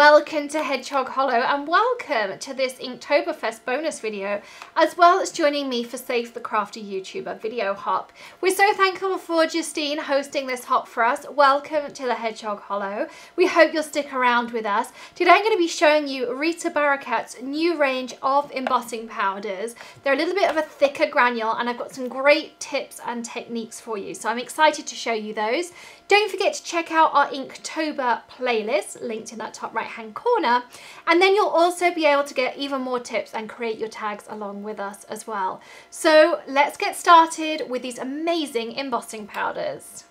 Welcome to Hedgehog Hollow and welcome to this Inktoberfest bonus video, as well as joining me for Safe the Crafty YouTuber video hop. We're so thankful for Justine hosting this hop for us. Welcome to the Hedgehog Hollow. We hope you'll stick around with us. Today I'm going to be showing you Rita Barakat's new range of embossing powders. They're a little bit of a thicker granule and I've got some great tips and techniques for you. So I'm excited to show you those. Don't forget to check out our Inktober playlist, linked in that top right hand corner, and then you'll also be able to get even more tips and create your tags along with us as well. So let's get started with these amazing embossing powders.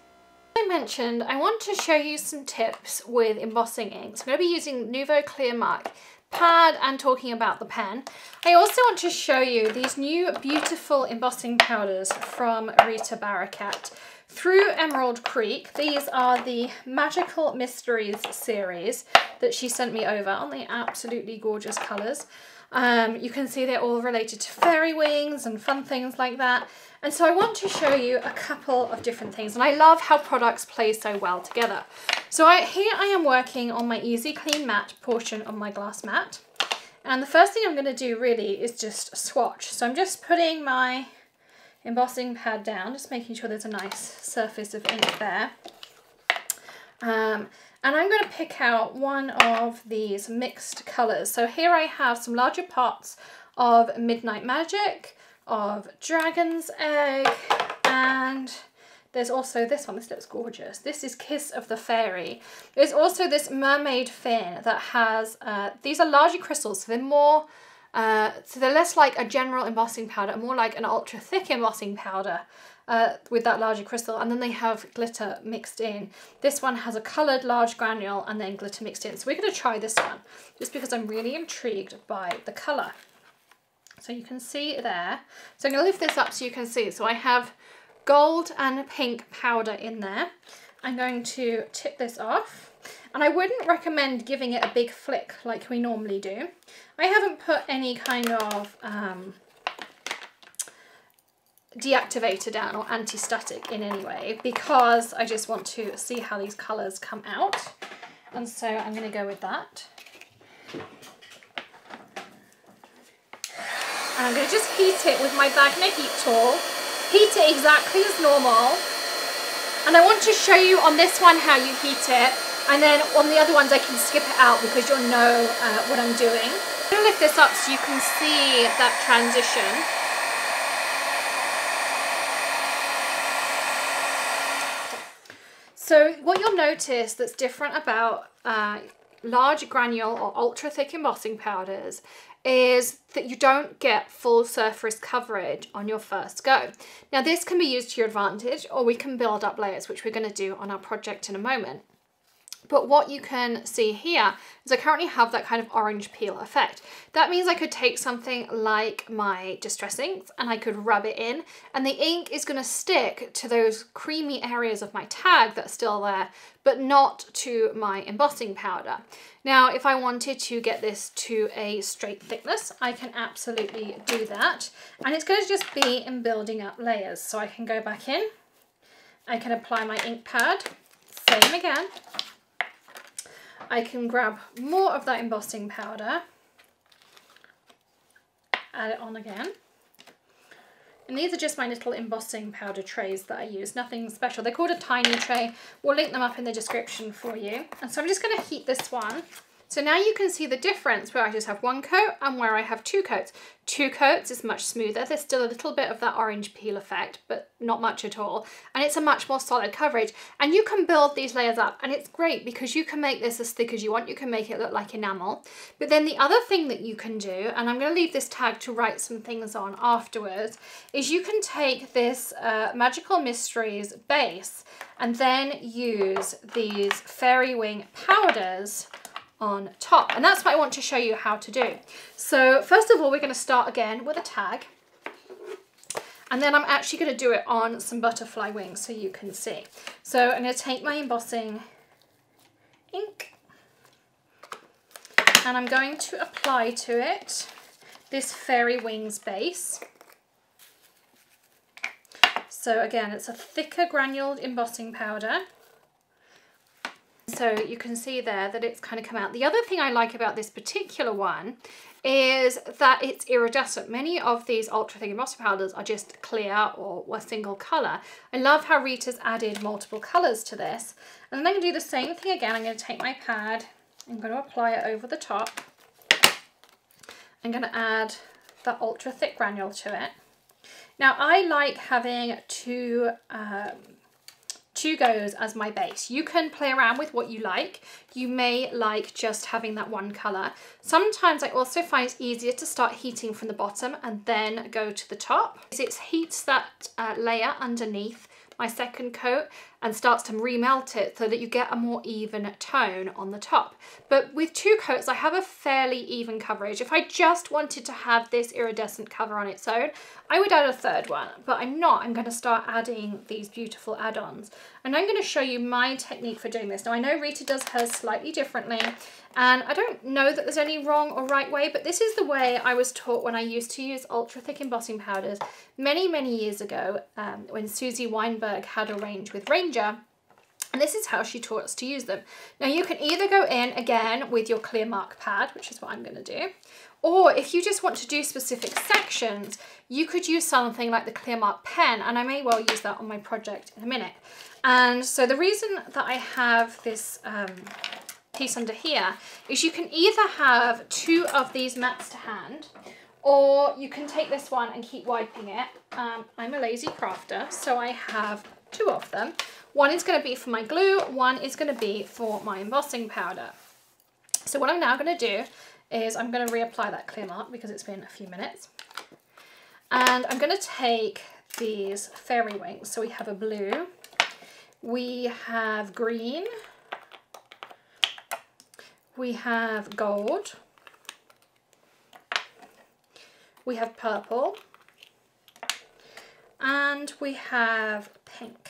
As I mentioned, I want to show you some tips with embossing inks. I'm going to be using Nuvo Clear Mark pad and talking about the pen. I also want to show you these new beautiful embossing powders from Rita Barakat through Emerald Creek. These are the Magical Mysteries series that she sent me over. Aren't they absolutely gorgeous colours? You can see they're all related to fairy wings and fun things like that. And so I want to show you a couple of different things. And I love how products play so well together. So here I am working on my Easy Clean Matte portion of my glass mat. And the first thing I'm going to do really is just swatch. So I'm just putting my embossing pad down, just making sure there's a nice surface of ink there. And I'm going to pick out one of these mixed colours. So here I have some larger pots of Midnight Magic, of Dragon's Egg, and there's also this one. This looks gorgeous. This is Kiss of the Fairy. There's also this Mermaid Fin that has, these are larger crystals, so they're more so they're less like a general embossing powder, more like an ultra thick embossing powder with that larger crystal, and then they have glitter mixed in. This one has a coloured large granule and then glitter mixed in. So we're going to try this one just because I'm really intrigued by the colour. So you can see there. So I'm going to lift this up so you can see. So I have gold and pink powder in there. I'm going to tip this off. And I wouldn't recommend giving it a big flick like we normally do. I haven't put any kind of deactivator down or anti-static in any way because I just want to see how these colours come out. And so I'm going to go with that. And I'm going to just heat it with my Wagner heat tool. Heat it exactly as normal. And I want to show you on this one how you heat it. And then on the other ones I can skip it out because you'll know what I'm doing. I'm going to lift this up so you can see that transition. So what you'll notice that's different about large granule or ultra thick embossing powders is that you don't get full surface coverage on your first go. Now this can be used to your advantage, or we can build up layers, which we're going to do on our project in a moment. But what you can see here is I currently have that kind of orange peel effect. That means I could take something like my Distress inks and I could rub it in, and the ink is going to stick to those creamy areas of my tag that's still there, but not to my embossing powder. Now, if I wanted to get this to a straight thickness, I can absolutely do that. And it's going to just be in building up layers. So I can go back in, I can apply my ink pad, same again. I can grab more of that embossing powder, add it on again. And these are just my little embossing powder trays that I use, nothing special. They're called a tiny tray. We'll link them up in the description for you. And so I'm just going to heat this one. So now you can see the difference where I just have one coat and where I have two coats. Two coats is much smoother. There's still a little bit of that orange peel effect, but not much at all. And it's a much more solid coverage. And you can build these layers up, and it's great because you can make this as thick as you want. You can make it look like enamel. But then the other thing that you can do, and I'm going to leave this tag to write some things on afterwards, is you can take this Magical Mysteries base and then use these fairy wing powders on top, and that's what I want to show you how to do. So first of all, we're going to start again with a tag, and then I'm actually going to do it on some butterfly wings so you can see. So I'm going to take my embossing ink and I'm going to apply to it this fairy wings base. So again, it's a thicker granuled embossing powder. So you can see there that it's kind of come out. The other thing I like about this particular one is that it's iridescent. Many of these ultra thick embossing powders are just clear or a single colour. I love how Rita's added multiple colours to this. And then I'm going to do the same thing again. I'm going to take my pad, I'm going to apply it over the top. I'm going to add the ultra thick granule to it. Now I like having two goes as my base. You can play around with what you like. You may like just having that one colour. Sometimes I also find it's easier to start heating from the bottom and then go to the top. It heats that layer underneath my second coat and starts to remelt it so that you get a more even tone on the top. But with two coats, I have a fairly even coverage. If I just wanted to have this iridescent cover on its own, I would add a third one, but I'm not. I'm going to start adding these beautiful add-ons. And I'm going to show you my technique for doing this. Now I know Rita does hers slightly differently, and I don't know that there's any wrong or right way, but this is the way I was taught when I used to use ultra thick embossing powders many, many years ago, when Susie Weinberg had a range with Ranger. And this is how she taught us to use them. Now you can either go in again with your clear mark pad, which is what I'm going to do, or if you just want to do specific sections, you could use something like the clear mark pen, and I may well use that on my project in a minute. And so the reason that I have this piece under here is you can either have two of these mats to hand, or you can take this one and keep wiping it. I'm a lazy crafter, so I have two of them. One is going to be for my glue, one is going to be for my embossing powder. So what I'm now going to do is I'm going to reapply that clear mark because it's been a few minutes. And I'm going to take these fairy wings. So we have a blue, we have green, we have gold, we have purple, and we have pink.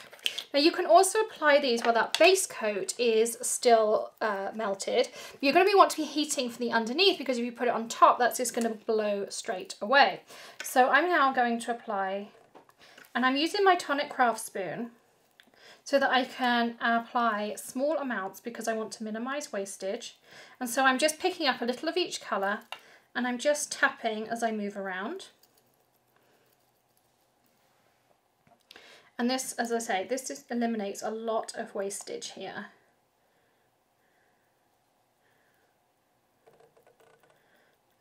Now you can also apply these while that base coat is still melted. You're going to want to be heating from the underneath, because if you put it on top, that's just going to blow straight away. So I'm now going to apply, and I'm using my Tonic craft spoon so that I can apply small amounts because I want to minimize wastage. And so I'm just picking up a little of each color and I'm just tapping as I move around. And this, as I say, this just eliminates a lot of wastage here.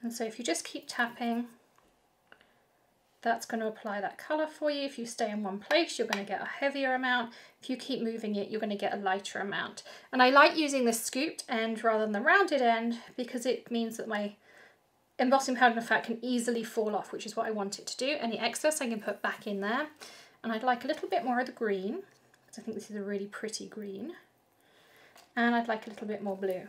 And so if you just keep tapping, that's going to apply that colour for you. If you stay in one place, you're going to get a heavier amount. If you keep moving it, you're going to get a lighter amount. And I like using the scooped end rather than the rounded end because it means that my embossing powder in fact can easily fall off, which is what I want it to do. Any excess I can put back in there. And I'd like a little bit more of the green, because I think this is a really pretty green. And I'd like a little bit more blue.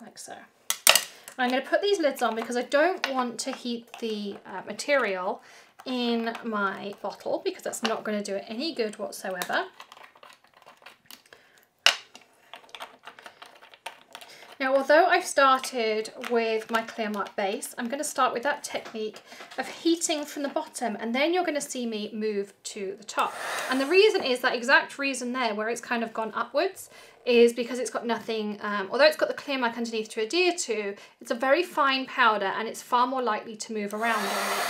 Like so. And I'm going to put these lids on because I don't want to heat the material in my bottle, because that's not going to do it any good whatsoever. Now, although I've started with my clear mark base, I'm going to start with that technique of heating from the bottom, and then you're going to see me move to the top. And the reason is that exact reason there, where it's kind of gone upwards, is because it's got nothing, although it's got the clear mark underneath to adhere to, it's a very fine powder and it's far more likely to move around on it.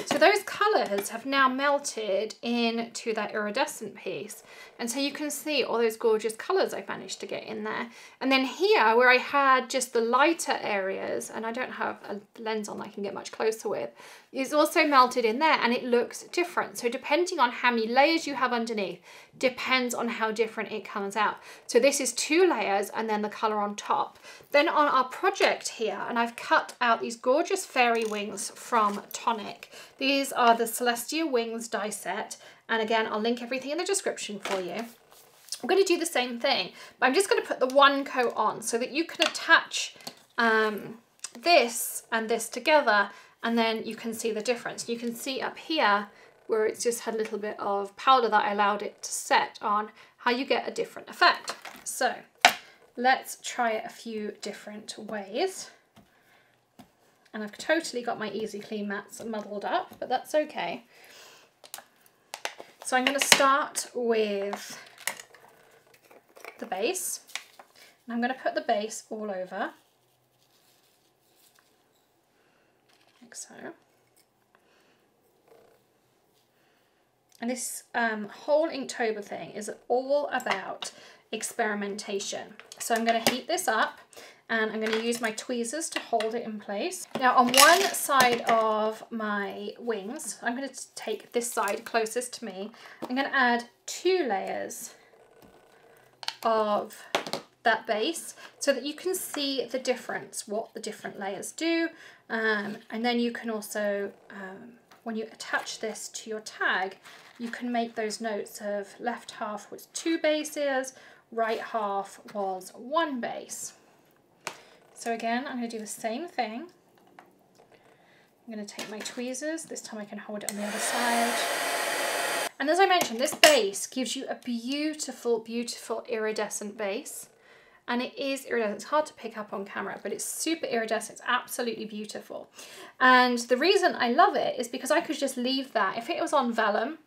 So those colours have now melted into that iridescent piece, and so you can see all those gorgeous colours I've managed to get in there. And then here, where I had just the lighter areas, and I don't have a lens on I can get much closer with, it's also melted in there and it looks different. So depending on how many layers you have underneath, depends on how different it comes out. So this is 2 layers and then the colour on top. Then on our project here, and I've cut out these gorgeous fairy wings from Tonic. These are the Celestia Wings die set, and again I'll link everything in the description for you. I'm going to do the same thing, but I'm just going to put the one coat on so that you can attach this and this together, and then you can see the difference. You can see up here where it's just had a little bit of powder that I allowed it to set on, how you get a different effect. So let's try it a few different ways. And I've totally got my Easy Clean mats muddled up, but that's okay. So I'm going to start with the base. And I'm going to put the base all over, like so. And this whole Inktober thing is all about experimentation. So I'm going to heat this up, and I'm going to use my tweezers to hold it in place. Now on one side of my wings, I'm going to take this side closest to me. I'm going to add 2 layers of that base so that you can see the difference, what the different layers do. And then you can also, when you attach this to your tag, you can make those notes of left half was 2 bases, right half was 1 base. So again, I'm going to do the same thing. I'm going to take my tweezers. This time I can hold it on the other side. And as I mentioned, this base gives you a beautiful, beautiful iridescent base. And it is iridescent. It's hard to pick up on camera, but it's super iridescent. It's absolutely beautiful. And the reason I love it is because I could just leave that. If it was on vellum,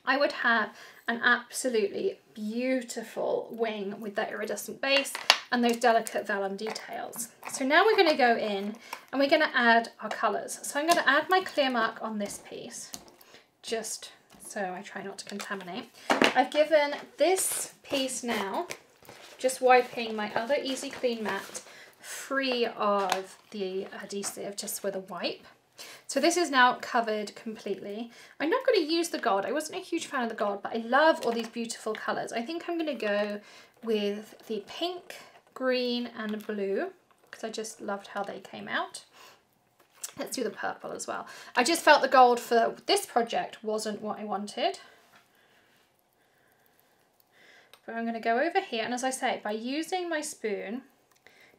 I would have an absolutely beautiful wing with that iridescent base and those delicate vellum details. So now we're going to go in and we're going to add our colours. So I'm going to add my clear mark on this piece, just so I try not to contaminate. I've given this piece now, just wiping my other Easy Clean mat free of the adhesive just with a wipe. So this is now covered completely. I'm not going to use the gold. I wasn't a huge fan of the gold, but I love all these beautiful colours. I think I'm going to go with the pink, green and blue because I just loved how they came out. Let's do the purple as well. I just felt the gold for this project wasn't what I wanted. But I'm going to go over here, and as I say, by using my spoon,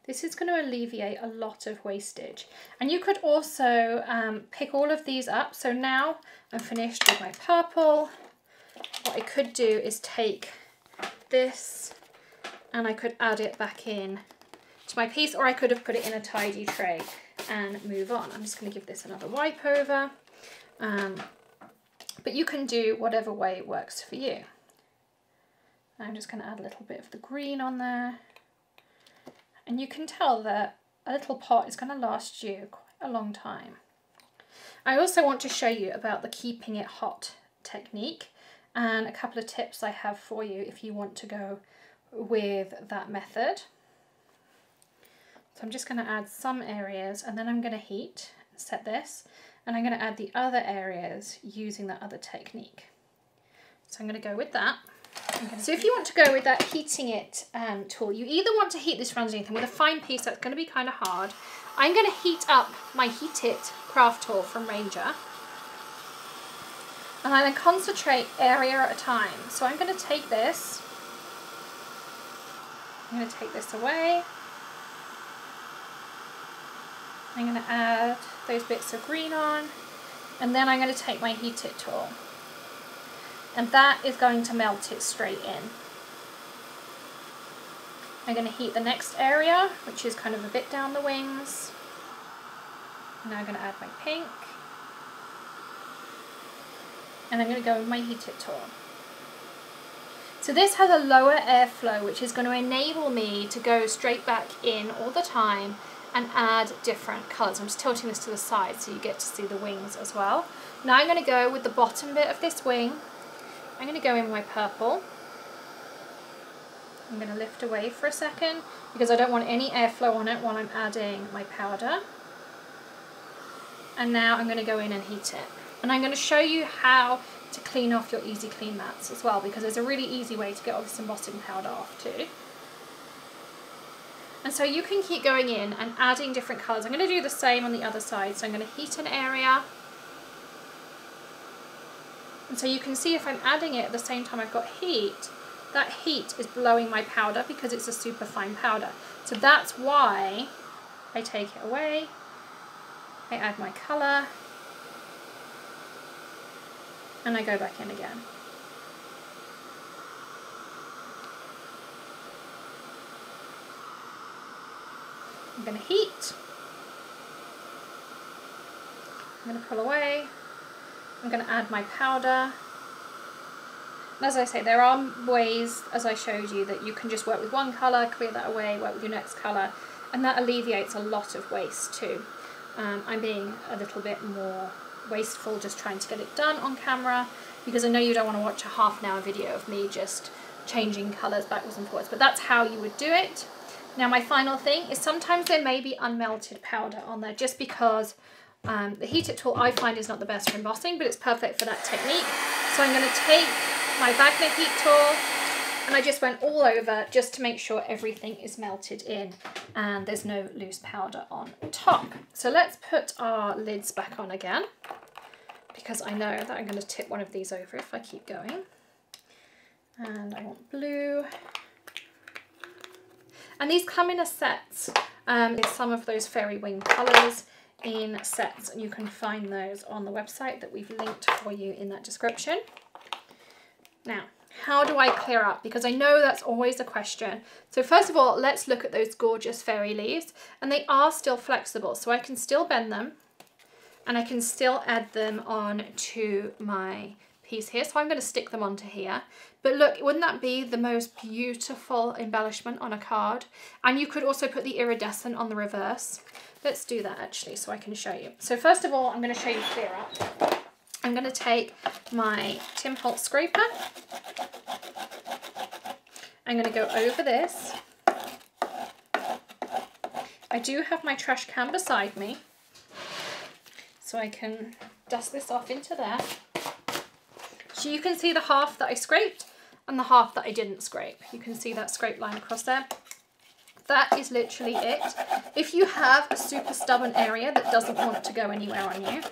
this is going to alleviate a lot of wastage. And you could also pick all of these up. So now I'm finished with my purple. What I could do is take this and I could add it back in to my piece, or I could have put it in a tidy tray and move on. I'm just going to give this another wipe over. But you can do whatever way works for you. I'm just going to add a little bit of the green on there. And you can tell that a little pot is going to last you quite a long time. I also want to show you about the keeping it hot technique and a couple of tips I have for you if you want to go with that method. So I'm just going to add some areas and then I'm going to heat and set this, and I'm going to add the other areas using that other technique. So I'm going to go with that. So if you want to go with that heating it tool, you either want to heat this around anything with a fine piece, that's going to be kind of hard. I'm going to heat up my Heat It craft tool from Ranger. And I'm going to concentrate area at a time. So I'm going to take this, I'm going to take this away. I'm going to add those bits of green on, and then I'm going to take my Heat It tool. And that is going to melt it straight in. I'm going to heat the next area, which is kind of a bit down the wings. Now I'm going to add my pink. And I'm going to go with my Heat It tool. So this has a lower airflow, which is going to enable me to go straight back in all the time and add different colours. I'm just tilting this to the side so you get to see the wings as well. Now I'm going to go with the bottom bit of this wing. I'm going to go in with my purple. I'm going to lift away for a second because I don't want any airflow on it while I'm adding my powder. And now I'm going to go in and heat it. And I'm going to show you how to clean off your Easy Clean mats as well, because there's a really easy way to get all this embossing powder off too. And so you can keep going in and adding different colours. I'm going to do the same on the other side. So I'm going to heat an area. And so you can see if I'm adding it at the same time I've got heat, that heat is blowing my powder because it's a super fine powder. So that's why I take it away, I add my colour, and I go back in again. I'm going to heat, I'm going to pull away, I'm going to add my powder. And as I say, there are ways, as I showed you, that you can just work with one colour, clear that away, work with your next colour, and that alleviates a lot of waste too. I'm being a little bit more wasteful just trying to get it done on camera, because I know you don't want to watch a half an hour video of me just changing colours backwards and forwards, but that's how you would do it. Now my final thing is sometimes there may be unmelted powder on there, just because the Heat It tool I find is not the best for embossing, but it's perfect for that technique. So I'm going to take my Wagner heat tool and I just went all over just to make sure everything is melted in and there's no loose powder on top. So let's put our lids back on again, because I know that I'm going to tip one of these over if I keep going. And I want blue. And these come in a set. There's some of those fairy wing colours in sets, and you can find those on the website that we've linked for you in that description. Now, how do I clear up? Because I know that's always a question. So first of all, let's look at those gorgeous fairy leaves, and they are still flexible, so I can still bend them and I can still add them on to my piece here. So I'm going to stick them onto here. But look, wouldn't that be the most beautiful embellishment on a card? And you could also put the iridescent on the reverse. Let's do that actually so I can show you. So first of all, I'm going to show you clear up. I'm going to take my Tim Holtz scraper. I'm going to go over this. I do have my trash can beside me, so I can dust this off into there. So you can see the half that I scraped and the half that I didn't scrape. You can see that scrape line across there. That is literally it. If you have a super stubborn area that doesn't want to go anywhere on you,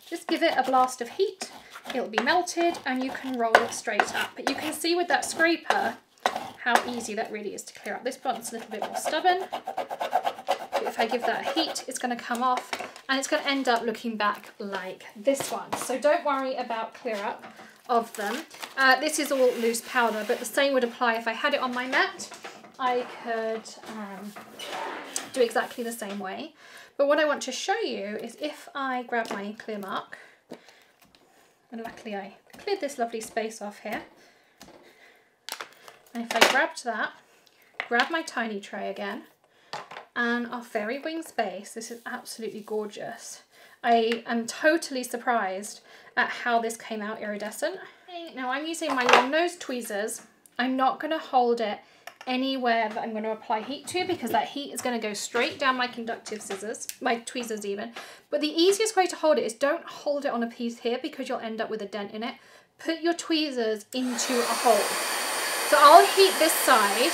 just give it a blast of heat. It'll be melted and you can roll it straight up. But you can see with that scraper how easy that really is to clear up. This one's a little bit more stubborn. But if I give that a heat, it's going to come off and it's going to end up looking back like this one. So don't worry about clear up of them. This is all loose powder, but the same would apply if I had it on my mat. I could do exactly the same way. But what I want to show you is if I grab my clear mark, and luckily I cleared this lovely space off here, and if I grabbed that, grab my tiny tray again, and our fairy wings base, this is absolutely gorgeous. I am totally surprised at how this came out iridescent. Now I'm using my long nose tweezers. I'm not going to hold it anywhere that I'm going to apply heat to, because that heat is going to go straight down my conductive scissors, my tweezers even. But the easiest way to hold it is don't hold it on a piece here, because you'll end up with a dent in it. Put your tweezers into a hole. So I'll heat this side.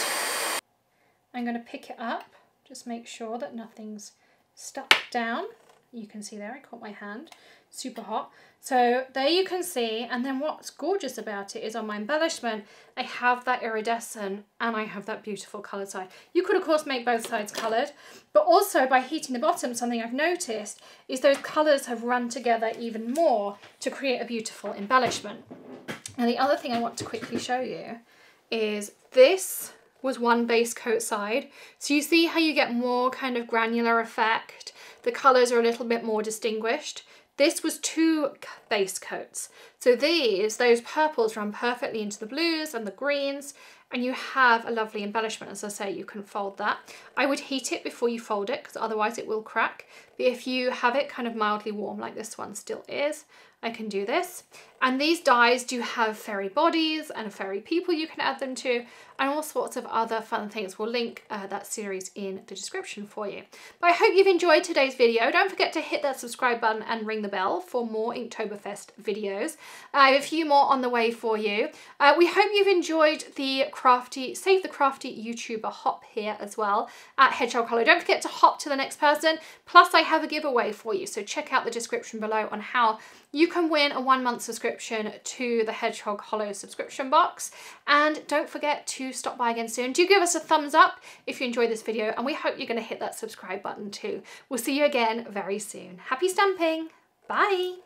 I'm going to pick it up, just make sure that nothing's stuck down. You can see there I caught my hand, super hot. So there you can see, and then what's gorgeous about it is on my embellishment, I have that iridescent and I have that beautiful coloured side. You could of course make both sides coloured, but also by heating the bottom, something I've noticed is those colours have run together even more to create a beautiful embellishment. Now the other thing I want to quickly show you is this was one base coat side. So you see how you get more kind of granular effect. The colours are a little bit more distinguished. This was two base coats. So those purples run perfectly into the blues and the greens, and you have a lovely embellishment. As I say, you can fold that. I would heat it before you fold it, because otherwise it will crack. But if you have it kind of mildly warm, like this one still is, I can do this. And these dies do have fairy bodies and fairy people you can add them to, and all sorts of other fun things. We'll link that series in the description for you. But I hope you've enjoyed today's video. Don't forget to hit that subscribe button and ring the bell for more Inktoberfest videos. I have a few more on the way for you. We hope you've enjoyed the Crafty, Save the Crafty YouTuber hop here as well at Hedgehog Hollow. Don't forget to hop to the next person. Plus I have a giveaway for you. So check out the description below on how you can win a 1-month subscription to the Hedgehog Hollow subscription box. And don't forget to stop by again soon. Do give us a thumbs up if you enjoyed this video, and we hope you're going to hit that subscribe button too. We'll see you again very soon. Happy stamping. Bye.